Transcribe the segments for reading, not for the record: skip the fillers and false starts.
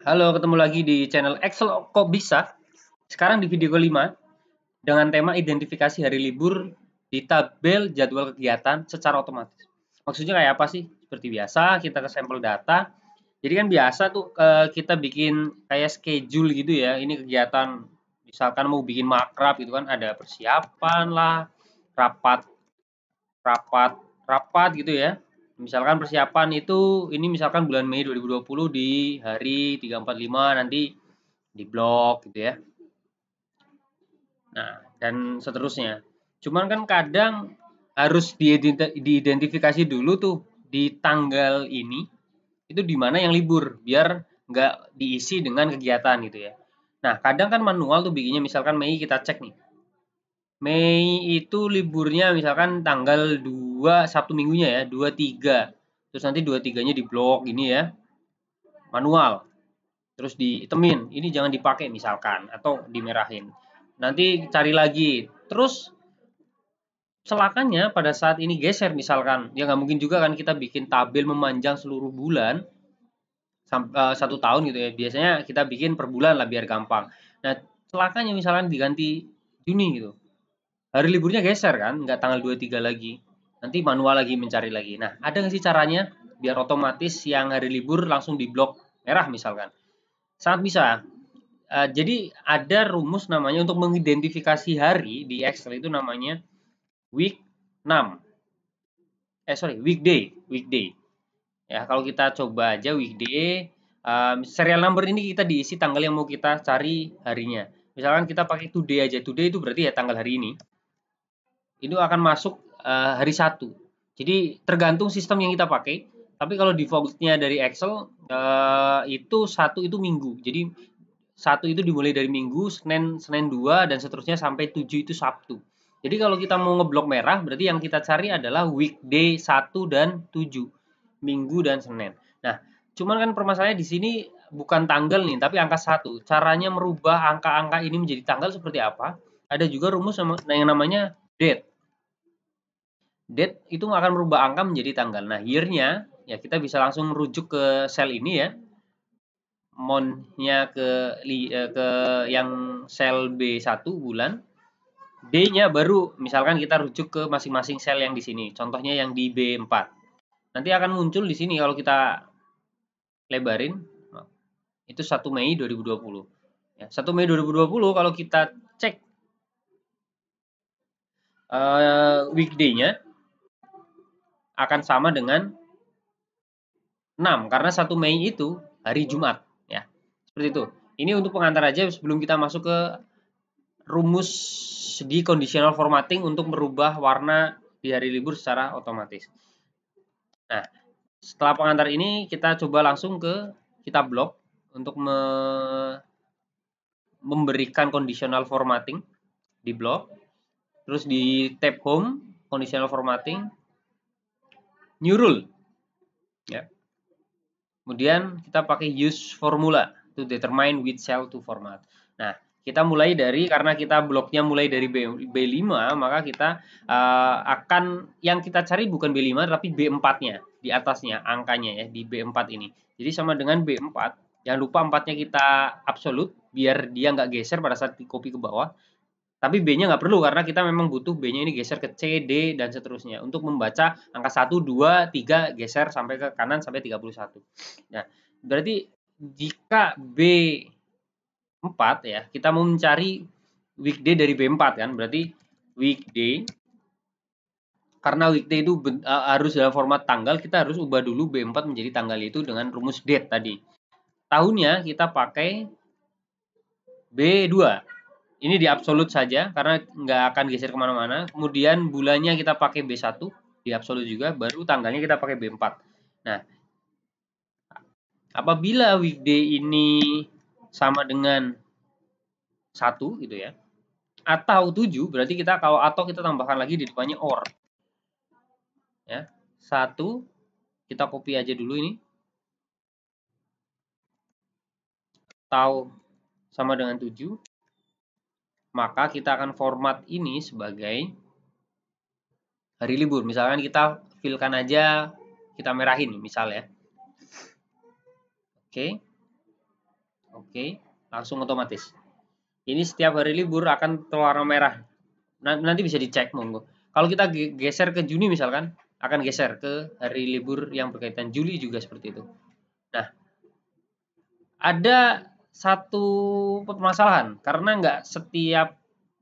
Halo, ketemu lagi di channel Excel Kok Bisa. Sekarang di video kelima dengan tema identifikasi hari libur di tabel jadwal kegiatan secara otomatis. Maksudnya kayak apa sih? Seperti biasa, kita ke sampel data. Jadi kan biasa tuh kita bikin kayak schedule gitu ya. Ini kegiatan misalkan mau bikin makrab gitu kan ada persiapan lah, rapat rapat rapat gitu ya. Misalkan persiapan itu ini misalkan bulan Mei 2020 di hari 345 nanti di blog gitu ya. Nah, dan seterusnya. Cuman kan kadang harus diidentifikasi dulu tuh di tanggal ini itu di mana yang libur biar nggak diisi dengan kegiatan gitu ya. Nah, kadang kan manual tuh bikinnya misalkan Mei kita cek nih. Mei itu liburnya misalkan tanggal 2 Sabtu minggunya ya, 23. Terus nanti 23-nya di blok ini ya, manual. Terus ditemin, ini jangan dipakai misalkan atau dimerahin. Nanti cari lagi. Terus celakanya pada saat ini geser misalkan, ya nggak mungkin juga kan kita bikin tabel memanjang seluruh bulan sampai 1 tahun gitu ya. Biasanya kita bikin per bulan lah biar gampang. Nah, celakanya misalkan diganti Juni gitu. Hari liburnya geser kan, nggak tanggal 23 lagi. Nanti manual lagi mencari lagi. Nah, ada nggak sih caranya biar otomatis yang hari libur langsung di blok merah misalkan? Sangat bisa. Jadi ada rumus namanya untuk mengidentifikasi hari di Excel itu namanya week 6. Weekday. Ya, kalau kita coba aja weekday, serial number ini kita diisi tanggal yang mau kita cari harinya. Misalkan kita pakai today aja, today itu berarti ya tanggal hari ini. Itu akan masuk hari satu. Jadi tergantung sistem yang kita pakai. Tapi kalau defaultnya dari Excel itu satu itu minggu. Jadi satu itu dimulai dari minggu, Senin Senin 2 dan seterusnya sampai 7 itu Sabtu. Jadi kalau kita mau ngeblok merah berarti yang kita cari adalah weekday 1 dan 7. Minggu dan Senin. Nah, cuman kan permasalahannya di sini bukan tanggal nih, tapi angka 1. Caranya merubah angka-angka ini menjadi tanggal seperti apa? Ada juga rumus yang namanya date. Date itu akan merubah angka menjadi tanggal. Nah, year-nya ya kita bisa langsung merujuk ke sel ini ya. Month-nya ke yang sel B1 bulan, D-nya baru misalkan kita rujuk ke masing-masing sel yang di sini. Contohnya yang di B4. Nanti akan muncul di sini kalau kita lebarin itu 1 Mei 2020. Ya, 1 Mei 2020 kalau kita cek weekday-nya akan sama dengan 6 karena 1 Mei itu hari Jumat ya. Seperti itu. Ini untuk pengantar aja sebelum kita masuk ke rumus di conditional formatting untuk merubah warna di hari libur secara otomatis. Nah, setelah pengantar ini kita coba langsung ke kita blok untuk memberikan conditional formatting di blok. Terus di tab home, conditional formatting, new rule. Ya. Kemudian kita pakai use formula to determine which cell to format. Nah, kita mulai dari karena kita bloknya mulai dari B5, maka kita akan yang kita cari bukan B5 tapi B4-nya di atasnya angkanya ya di B4 ini. Jadi sama dengan B4. Jangan lupa 4-nya kita absolut biar dia nggak geser pada saat di copy ke bawah. Tapi B-nya nggak perlu karena kita memang butuh B-nya ini geser ke C, D, dan seterusnya. Untuk membaca angka 1, 2, 3 geser sampai ke kanan sampai 31. Nah, berarti jika B4 ya, kita mau mencari weekday dari B4 kan, berarti weekday karena weekday itu harus dalam format tanggal, kita harus ubah dulu B4 menjadi tanggal itu dengan rumus date tadi. Tahunnya kita pakai B2. Ini di absolut saja karena nggak akan geser kemana-mana. Kemudian bulannya kita pakai B1 di absolut juga, baru tanggalnya kita pakai B4. Nah, apabila weekday ini sama dengan 1 gitu ya, atau 7 berarti kita kalau atau kita tambahkan lagi di depannya or. Ya. 1 kita copy aja dulu ini. Atau sama dengan 7, maka kita akan format ini sebagai hari libur. Misalkan kita fill-kan aja, kita merahin misal ya. Oke. Oke, langsung otomatis. Ini setiap hari libur akan berwarna merah. Nanti bisa dicek monggo. Kalau kita geser ke Juni misalkan, akan geser ke hari libur yang berkaitan. Juli juga seperti itu. Nah, ada satu permasalahan karena nggak setiap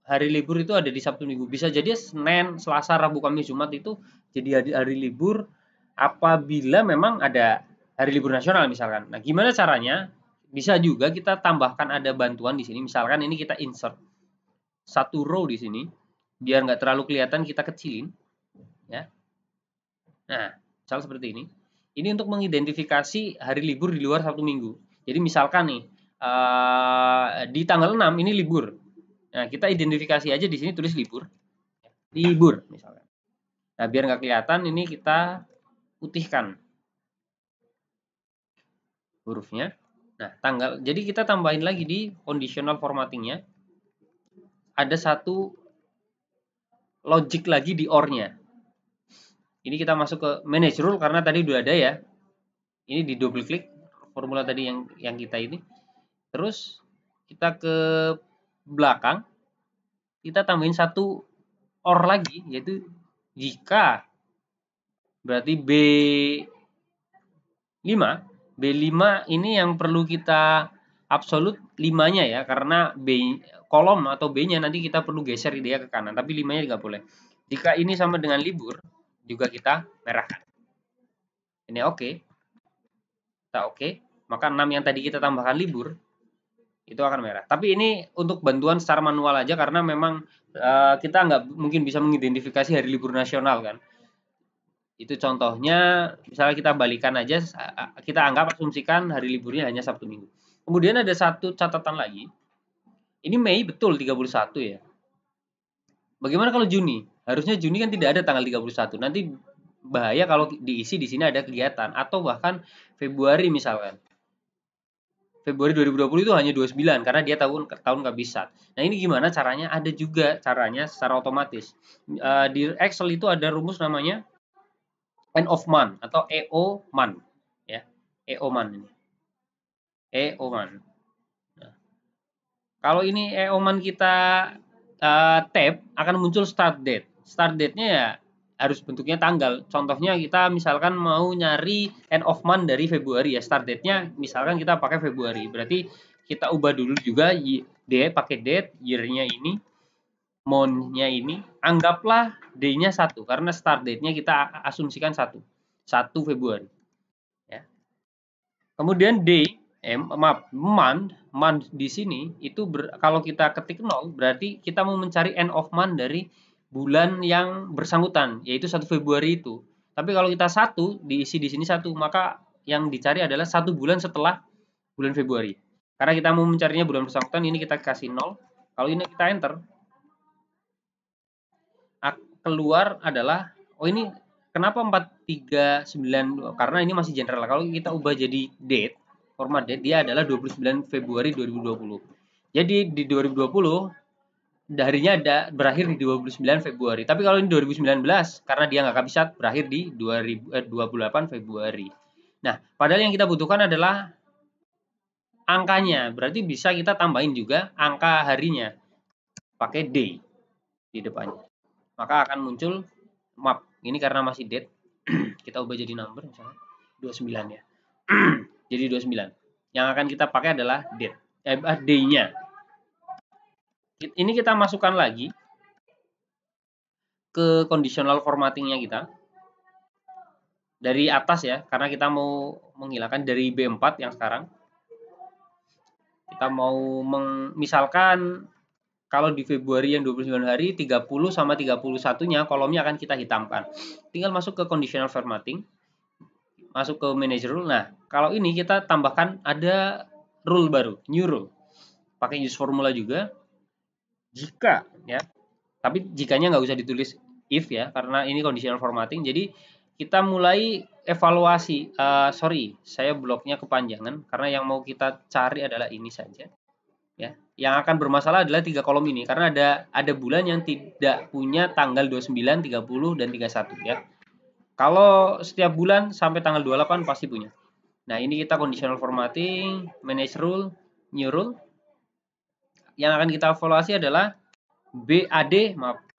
hari libur itu ada di Sabtu Minggu. Bisa jadi Senin, Selasa, Rabu, Kamis, Jumat itu jadi hari libur apabila memang ada hari libur nasional misalkan. Nah, gimana caranya? Bisa juga kita tambahkan ada bantuan di sini. Misalkan ini kita insert satu row di sini biar nggak terlalu kelihatan, kita kecilin ya. Nah, misal seperti ini. Ini untuk mengidentifikasi hari libur di luar Sabtu Minggu. Jadi misalkan nih di tanggal 6 ini libur. Nah, kita identifikasi aja di sini tulis libur. Libur misalkan. Nah, biar nggak kelihatan ini kita putihkan hurufnya. Nah, tanggal. Jadi kita tambahin lagi di conditional formattingnya. Ada satu logic lagi di or-nya. Ini kita masuk ke manage rule karena tadi udah ada ya. Ini di double klik formula tadi yang kita ini. Terus kita ke belakang, kita tambahin satu or lagi, yaitu jika berarti B5 ini yang perlu kita absolut 5-nya ya, karena B kolom atau B-nya nanti kita perlu geser dia ke kanan, tapi 5-nya nggak boleh. Jika ini sama dengan libur, juga kita merahkan. Ini oke. Kita oke, maka 6 yang tadi kita tambahkan libur, itu akan merah. Tapi ini untuk bantuan secara manual aja karena memang kita nggak mungkin bisa mengidentifikasi hari libur nasional kan. Itu contohnya, misalnya kita balikan aja, kita anggap asumsikan hari liburnya hanya Sabtu Minggu. Kemudian ada satu catatan lagi. Ini Mei betul 31 ya. Bagaimana kalau Juni? Harusnya Juni kan tidak ada tanggal 31. Nanti bahaya kalau diisi di sini ada kegiatan atau bahkan Februari misalkan. Februari 2020 itu hanya 29 karena dia tahun kehabisan. Nah, ini gimana caranya? Ada juga caranya secara otomatis. Di Excel itu ada rumus namanya end of month atau EO month ya. EO month ini. EO month. Nah, kalau ini EO month kita tab akan muncul start date. Start date-nya ya harus bentuknya tanggal. Contohnya kita misalkan mau nyari end of month dari Februari ya. Start date-nya misalkan kita pakai Februari. Berarti kita ubah dulu juga pakai date, year-nya ini, month-nya ini. Anggaplah day-nya 1 karena start date-nya kita asumsikan 1 Februari. Ya. Kemudian month di sini itu kalau kita ketik 0 berarti kita mau mencari end of month dari bulan yang bersangkutan, yaitu 1 Februari itu. Tapi kalau kita diisi di sini 1, maka yang dicari adalah 1 bulan setelah bulan Februari. Karena kita mau mencarinya bulan bersangkutan, ini kita kasih 0. Kalau ini kita enter, keluar adalah, oh ini kenapa 4392? Karena ini masih general. Kalau kita ubah jadi date, format date, dia adalah 29 Februari 2020. Jadi di 2020 harinya berakhir di 29 Februari. Tapi kalau ini 2019 karena dia nggak kehabisan berakhir di 28 Februari. Nah, padahal yang kita butuhkan adalah angkanya. Berarti bisa kita tambahin juga angka harinya pakai day di depannya. Maka akan muncul map. Ini karena masih date. Kita ubah jadi number misalnya 29 ya. Jadi 29. Yang akan kita pakai adalah date. Day-nya. Ini kita masukkan lagi ke conditional formattingnya kita dari atas ya, karena kita mau menghilangkan dari B4 yang sekarang. Kita mau misalkan kalau di Februari yang 29 hari, 30 sama 31-nya kolomnya akan kita hitamkan. Tinggal masuk ke conditional formatting, masuk ke manager rule. Nah, kalau ini kita tambahkan ada rule baru, new rule. Pakai use formula juga. Jika ya, tapi jikanya nggak usah ditulis if ya, karena ini conditional formatting. Jadi kita mulai evaluasi. Saya bloknya kepanjangan karena yang mau kita cari adalah ini saja. Ya, yang akan bermasalah adalah 3 kolom ini karena ada bulan yang tidak punya tanggal 29, 30 dan 31 ya. Kalau setiap bulan sampai tanggal 28 pasti punya. Nah, ini kita conditional formatting, manage rule, new rule. Yang akan kita evaluasi adalah AD 4.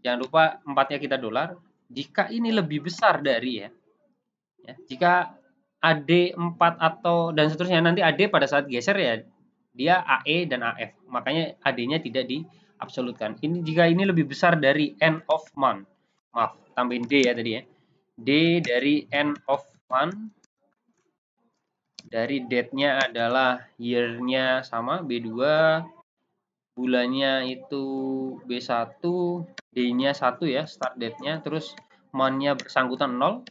Jangan lupa 4-nya kita dolar. Jika ini lebih besar dari ya, jika AD 4 atau dan seterusnya, nanti AD pada saat geser ya dia AE dan AF. Makanya AD-nya tidak diabsolutkan. Ini jika ini lebih besar dari end of month. Maaf, tambahin D ya tadi ya. D dari end of month. Dari date-nya adalah year-nya sama B2, bulannya itu B1, D-nya 1 ya, start date-nya, terus month-nya bersangkutan 0.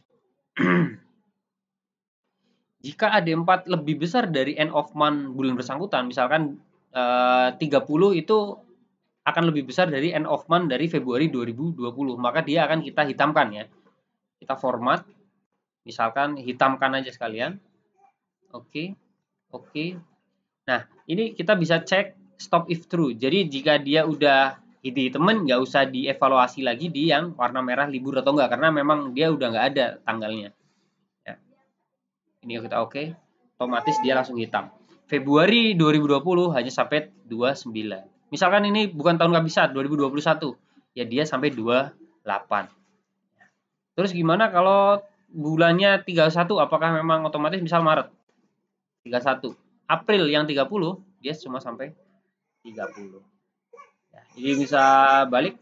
Jika AD4 lebih besar dari end of month bulan bersangkutan, misalkan 30 itu akan lebih besar dari end of month dari Februari 2020, maka dia akan kita hitamkan ya. Kita format, misalkan hitamkan aja sekalian. Oke. Nah, ini kita bisa cek stop if true. Jadi jika dia udah temen, nggak usah dievaluasi lagi di yang warna merah libur atau enggak, karena memang dia udah nggak ada tanggalnya. Ya. Ini kita oke, otomatis dia langsung hitam. Februari 2020 hanya sampai 29. Misalkan ini bukan tahun kabisat 2021, ya dia sampai 28. Terus gimana kalau bulannya 31, apakah memang otomatis misal Maret 31, April yang 30 dia cuma sampai 30. Ya, jadi bisa balik.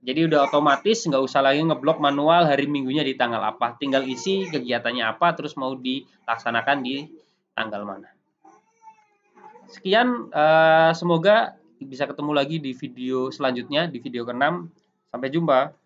Jadi udah otomatis, nggak usah lagi ngeblok manual hari minggunya di tanggal apa. Tinggal isi kegiatannya apa, terus mau dilaksanakan di tanggal mana. Sekian, semoga bisa ketemu lagi di video selanjutnya, di video ke-6. Sampai jumpa.